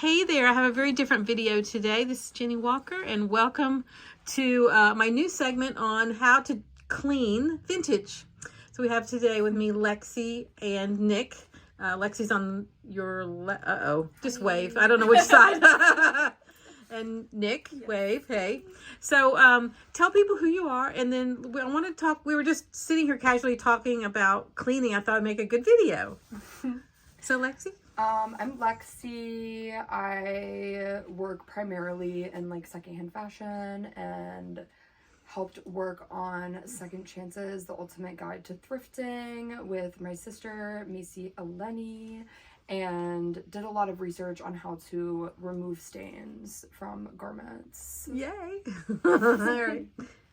Hey there, I have a very different video today. This is Jennie Walker, and welcome to my new segment on how to clean vintage. So we have today with me Lexi and Nick. Lexi's on your, just wave. I don't know which side. And Nick, yes. Wave, hey. So tell people who you are, and then I want to talk, we were just sitting here casually talking about cleaning. I thought I'd make a good video. So Lexi? I'm Lexi. I work primarily in like secondhand fashion and helped work on Second Chances, the ultimate guide to thrifting with my sister, Macy Eleni, and did a lot of research on how to remove stains from garments. Yay! All right.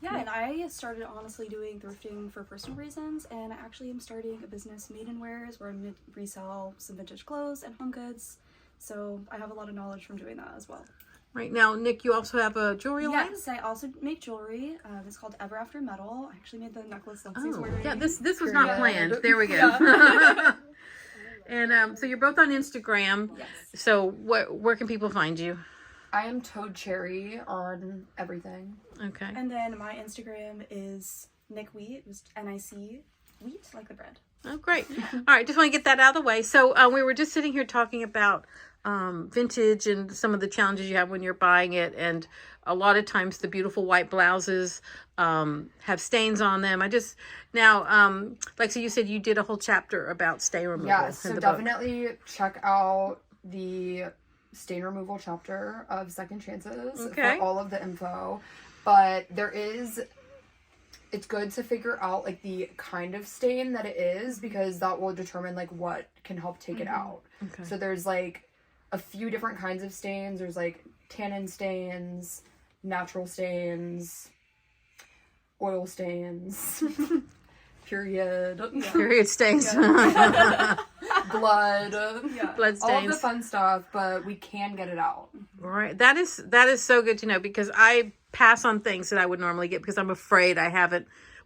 Yeah, and I started honestly doing thrifting for personal reasons, and I actually am starting a business, Maidenwares, where I resell some vintage clothes and home goods. So I have a lot of knowledge from doing that as well. Right now, Nick, you also have a jewelry line? Yes, I also make jewelry. It's called Ever After Metal. I actually made the necklace Lexi's wearing. Yeah, this was not planned. There we go. Yeah. And so you're both on Instagram. Yes. So where can people find you? I am Toad Cherry on everything. Okay. And then my Instagram is Nick Wheat, just N-I-C, wheat, like the bread. Oh, great. All right, just want to get that out of the way. So we were just sitting here talking about vintage and some of the challenges you have when you're buying it. And a lot of times the beautiful white blouses have stains on them. Lexi, you said you did a whole chapter about stain removal. Yes, so definitely check out the stain removal chapter of Second Chances for all of the info. But it's good to figure out like the kind of stain that it is, because that will determine like what can help take it out. Okay. So there's like a few different kinds of stains. There's like tannin stains, natural stains, oil stains, period stains. Blood, blood stains, all of the fun stuff, but we can get it out. Right. That is so good to know, because I pass on things that I would normally get because I'm afraid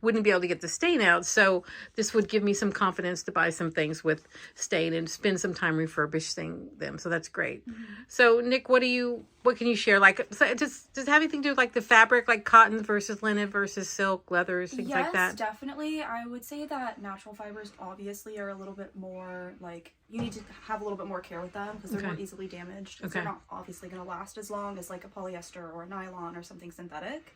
wouldn't be able to get the stain out. So this would give me some confidence to buy some things with stain and spend some time refurbishing them. So that's great. Mm-hmm. So Nick, what can you share? Like, so does it have anything to do with like the fabric, like cotton versus linen versus silk, leathers, things like that? Yes, definitely. I would say that natural fibers obviously are a little bit more like, you need to have a little bit more care with them because they're more easily damaged. They're not obviously going to last as long as like a polyester or a nylon or something synthetic.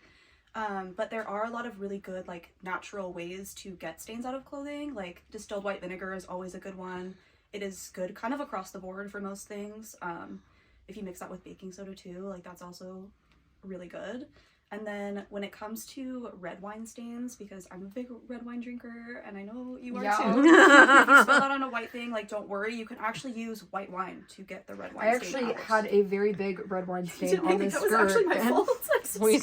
But there are a lot of really good like natural ways to get stains out of clothing. Like distilled white vinegar is always a good one. It is good kind of across the board for most things. If you mix that with baking soda too, like that's also really good. And then when it comes to red wine stains, because I'm a big red wine drinker, and I know you are too. If you spill that on a white thing, like don't worry, you can actually use white wine to get the red wine stain out. I actually had a very big red wine stain on this skirt. That was actually my fault.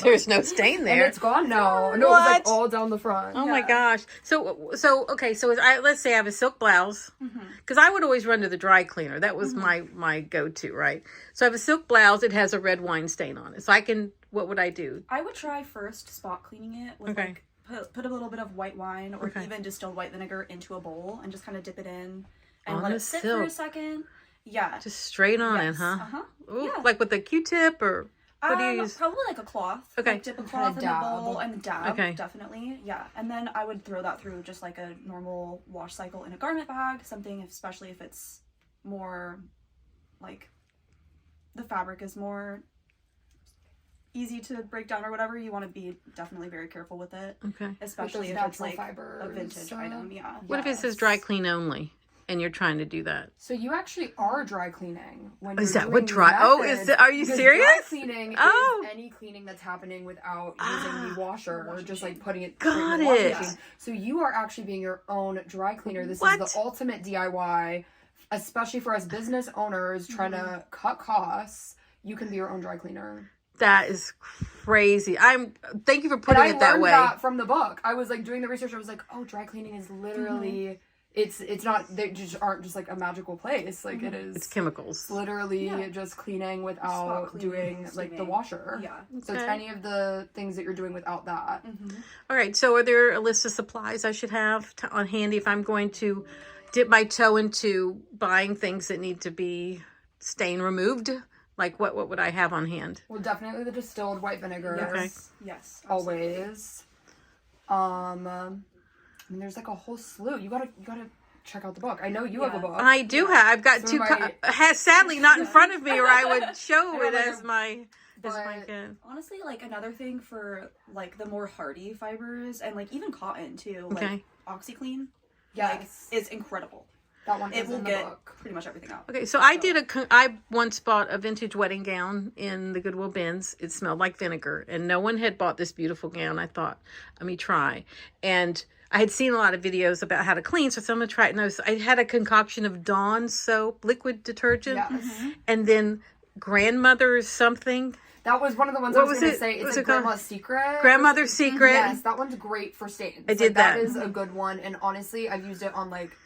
There's no stain there. And it's gone now. No, it was like all down the front. Oh my gosh. So let's say I have a silk blouse, because I would always run to the dry cleaner. That was my go-to, right? So I have a silk blouse. It has a red wine stain on it. So what would I do? I would try first spot cleaning it with like put a little bit of white wine or even distilled white vinegar into a bowl and just kind of dip it in and let it sit for a second. Yeah. Just straight on it, huh? Ooh, like with a Q-tip or what do you use? Probably like a cloth. Okay. Like dip a cloth in the bowl and dab, definitely. Yeah. And then I would throw that through just like a normal wash cycle in a garment bag, especially if it's more like the fabric is more easy to break down or whatever. You want to be definitely very careful with it. Okay. Especially if it's like a vintage item. Yeah. What if it says dry clean only and you're trying to do that? So you actually are dry cleaning when is you're that doing what dry? Oh, are you serious? Dry cleaning is any cleaning that's happening without using the washer or just like putting it Got in the washing it. machine. So you are actually being your own dry cleaner. This is the ultimate DIY, especially for us business owners trying to cut costs. You can be your own dry cleaner. That is crazy. Thank you for putting it that way. I learned that from the book. I was like doing the research. I was like, oh, dry cleaning is literally, it's not, they just aren't just like a magical place. Like it is. It's chemicals. Literally just cleaning without doing like the washer. Yeah. So it's any of the things that you're doing without that. All right. So are there a list of supplies I should have on handy if I'm going to dip my toe into buying things that need to be stain removed? Like what would I have on hand? Well, definitely the distilled white vinegar. Yes. Okay. Yes. Always. I mean, there's like a whole slew. You gotta check out the book. I know you have a book. I do have. I've got So sadly not in front of me, or I would show it as my kid. Honestly, like another thing for like the more hardy fibers and like even cotton too, like Okay. OxyClean, Yes. like is incredible. That one It is will in the get book. pretty much everything out. Okay, so I once bought a vintage wedding gown in the Goodwill bins. It smelled like vinegar, and no one had bought this beautiful gown. I thought, let me try. And I had seen a lot of videos about how to clean, so I'm going to try it. And I had a concoction of Dawn soap, liquid detergent, Yes. and then Grandmother's something. That was one of the ones I was going to say. It's What's like it called? Grandma's Secret. Grandmother's Secret. Yes, that one's great for stains. I did that. That is a good one. And honestly, I've used it on like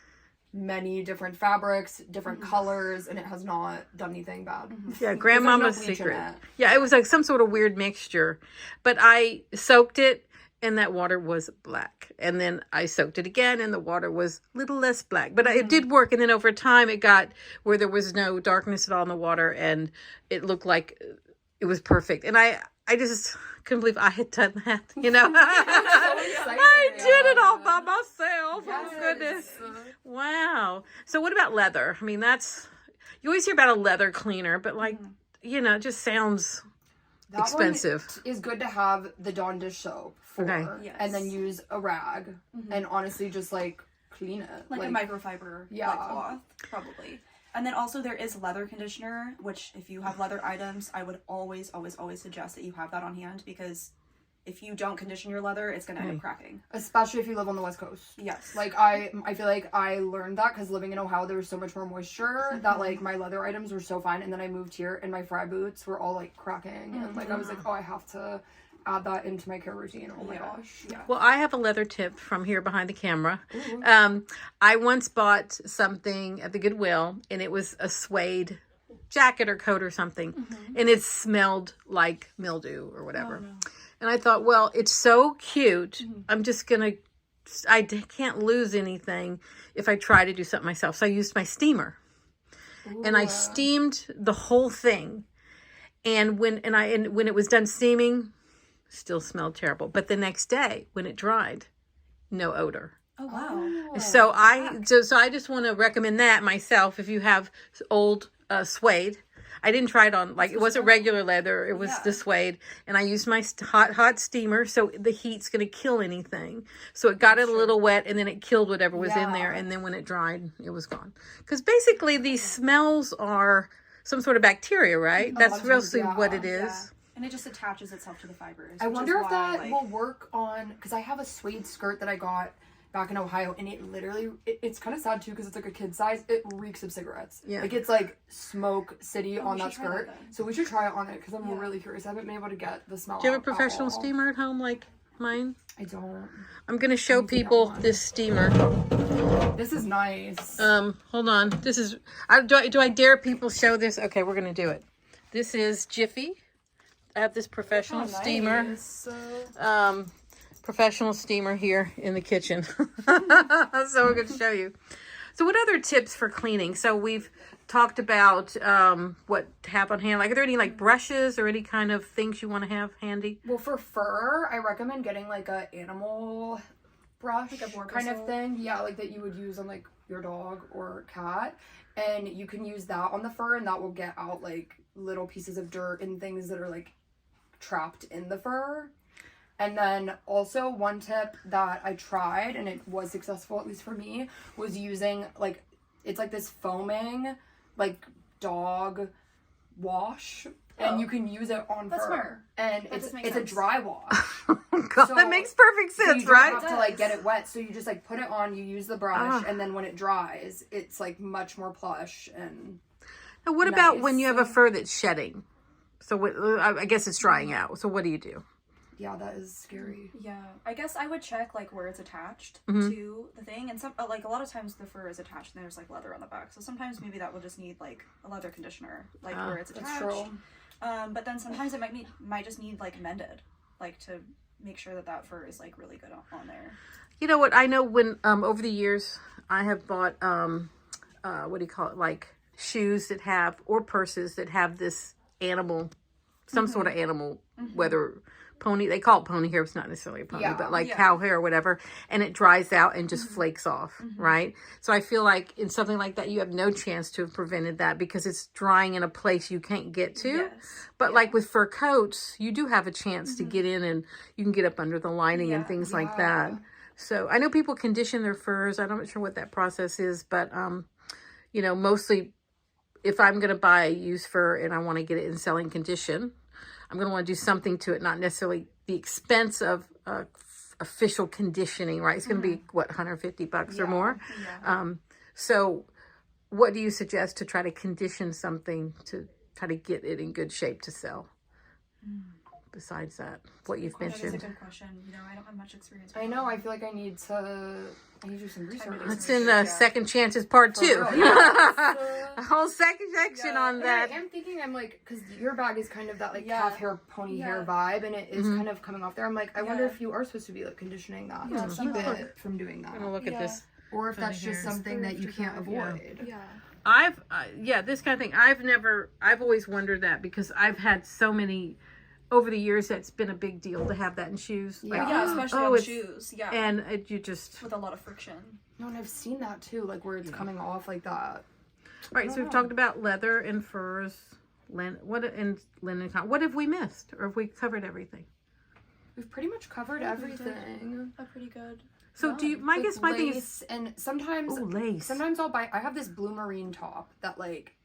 many different fabrics, different colors, and it has not done anything bad. Yeah, Grandmama's bleach in Secret. it. Yeah, it was like some sort of weird mixture. But I soaked it, and that water was black. And then I soaked it again, and the water was a little less black. But it did work. And then over time, it got where there was no darkness at all in the water, and it looked like it was perfect. And I just couldn't believe I had done that, you know. I did it all by myself. Yes. Oh, goodness. Wow. So what about leather? I mean, you always hear about a leather cleaner, but like, you know, it just sounds That expensive. one is good to have the Dawn dish soap for, Okay. Yes. and then use a rag, and honestly just like clean it. Like a microfiber like, cloth, probably. And then also there is leather conditioner, which if you have leather items, I would always, always, always suggest that you have that on hand, because if you don't condition your leather, it's going to end up cracking. Especially if you live on the West Coast. Yes. Like, I feel like I learned that because living in Ohio, there was so much more moisture that, like, my leather items were so fine. And then I moved here, and my fry boots were all, like, cracking. And, like, I was like, oh, I have to add that into my care routine. Oh, my gosh. Yeah. Well, I have a leather tip from here behind the camera. I once bought something at the Goodwill, and it was a suede jacket or coat or something. And it smelled like mildew or whatever. Oh, no. And I thought, well, it's so cute. I'm just going to, I can't lose anything if I try to do something myself. So I used my steamer. And I steamed the whole thing. And when it was done steaming, still smelled terrible. But the next day, when it dried, no odor. Oh, wow. So I just want to recommend that myself if you have old suede. I didn't try it on, like, it wasn't regular leather. It was the suede. And I used my hot steamer, so the heat's going to kill anything. So it got it a little wet, and then it killed whatever was in there. And then when it dried, it was gone. Because basically, these smells are some sort of bacteria, right? That's mostly what it is. Yeah. And it just attaches itself to the fibers. I wonder if that will work on, because I have a suede skirt that I got back in Ohio, and it literally, it's kind of sad too, because it's like a kid size. It reeks of cigarettes. Yeah. Like, it's like smoke city on that skirt. So we should try it on it, because I'm really curious. I haven't been able to get the smell. Do you have a professional steamer at home like mine? I don't. I'm going to show people this steamer. This is nice. Hold on. This is, do I dare people show this? Okay, we're going to do it. This is Jiffy. I have this professional steamer. Professional steamer here in the kitchen. So we're going to show you. So what other tips for cleaning? So we've talked about what to have on hand. Like, are there any like brushes or any kind of things you want to have handy? Well, for fur, I recommend getting like a animal brush, like a kind of thing. Yeah, like that you would use on like your dog or cat. And you can use that on the fur, and that will get out like little pieces of dirt and things that are like trapped in the fur. And then also one tip that I tried, and it was successful, at least for me, was using like, it's like this foaming like dog wash, and you can use it on fur. Smart. And it's a dry wash. God, that makes perfect sense, so you right? don't have to like get it wet, so you just like put it on, you use the brush, and then when it dries, it's like much more plush and Now, what about when you have a fur that's shedding? So what, I guess it's drying out. So what do you do? Yeah, that is scary. Yeah, I guess I would check like where it's attached to the thing, and some like a lot of times the fur is attached and there's like leather on the back. So sometimes maybe that will just need like a leather conditioner, like where it's attached. That's true. But then sometimes it might just need like mended, like to make sure that fur is like really good on there. You know what? I know when over the years I have bought what do you call it? Like shoes that have, or purses that have this animal, some sort of animal, whether pony, they call it pony hair, it's not necessarily a pony, but like cow hair or whatever, and it dries out and just flakes off, right? So I feel like in something like that, you have no chance to have prevented that because it's drying in a place you can't get to. But like with fur coats, you do have a chance to get in, and you can get up under the lining and things like that. So I know people condition their furs. I'm not sure what that process is, but you know, mostly if I'm going to buy a used fur and I want to get it in selling condition, I'm going to want to do something to it, not necessarily the expense of official conditioning, right? It's going to be, what, $150 or more? So what do you suggest to try to condition something to try to get it in good shape to sell? Besides that, what you've mentioned. That's a good question. You know, I don't have much experience with I know. I feel like I need to do some research. It's in the Second Chances Part 2. A whole second section on that. I'm thinking, I'm like, because your bag is kind of that like calf hair, pony hair vibe, and it is kind of coming off there. I'm like, I wonder if you are supposed to be like conditioning that to keep it from doing that. I'm gonna look at this. Or if that's just something that you can't avoid. I've this kind of thing. I've always wondered that because I've had so many. Over the years, that's been a big deal to have that in shoes. Especially on shoes. And you just... with a lot of friction. No, and I've seen that too, like where it's coming off like that. All right, so we've talked about leather and furs, linen. What have we missed? Or have we covered everything? We've pretty much covered everything. Pretty good. So do you... My thing is... And sometimes... Oh, lace. Sometimes I'll buy... I have this blue marine top that like...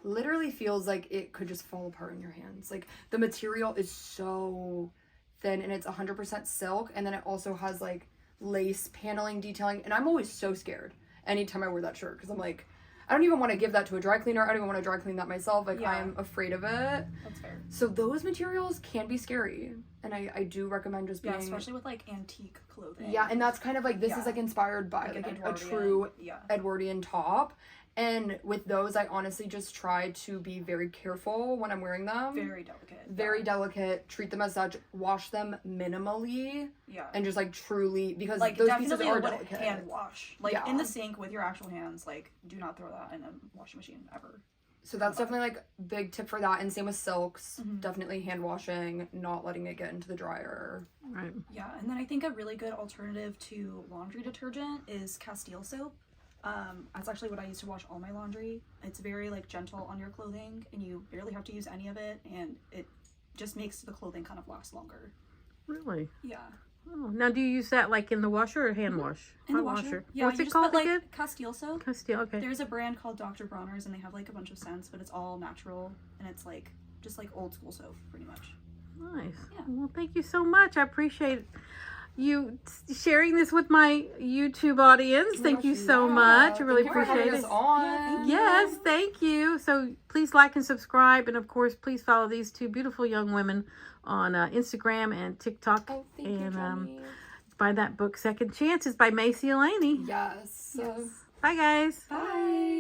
literally feels like it could just fall apart in your hands. Like the material is so thin and it's 100% silk, and then it also has like lace paneling detailing, and I'm always so scared anytime I wear that shirt because I'm like, I don't even want to give that to a dry cleaner. I don't even want to dry clean that myself. Like I am afraid of it. That's fair. So those materials can be scary, and I do recommend just being, especially with like antique clothing. And that's kind of like this is like inspired by like a true Edwardian top. And with those, I honestly just try to be very careful when I'm wearing them. Very delicate. Very delicate. Treat them as such. Wash them minimally. And just like truly, because like, those pieces are delicate. Hand wash. Like in the sink with your actual hands. Like do not throw that in a washing machine ever. So that's definitely like big tip for that. And same with silks. Definitely hand washing, not letting it get into the dryer. Right. Yeah, and then I think a really good alternative to laundry detergent is Castile soap. That's actually what I use to wash all my laundry. It's very like gentle on your clothing, and you barely have to use any of it, and it just makes the clothing kind of last longer. Really? Yeah. Oh, now do you use that like in the washer or hand wash? In the washer. Yeah. What's it called again? Castile soap. Castile. Okay. There's a brand called Dr. Bronner's, and they have like a bunch of scents, but it's all natural, and it's like just like old school soap, pretty much. Nice. Yeah. Well, thank you so much. I appreciate you sharing this with my YouTube audience. Thank you so much. I really appreciate it. Yes, thank you. So please like and subscribe, and of course, please follow these two beautiful young women on Instagram and TikTok. And buy that book, Second Chances by Macy Elaney. Yes. Bye, guys. Bye.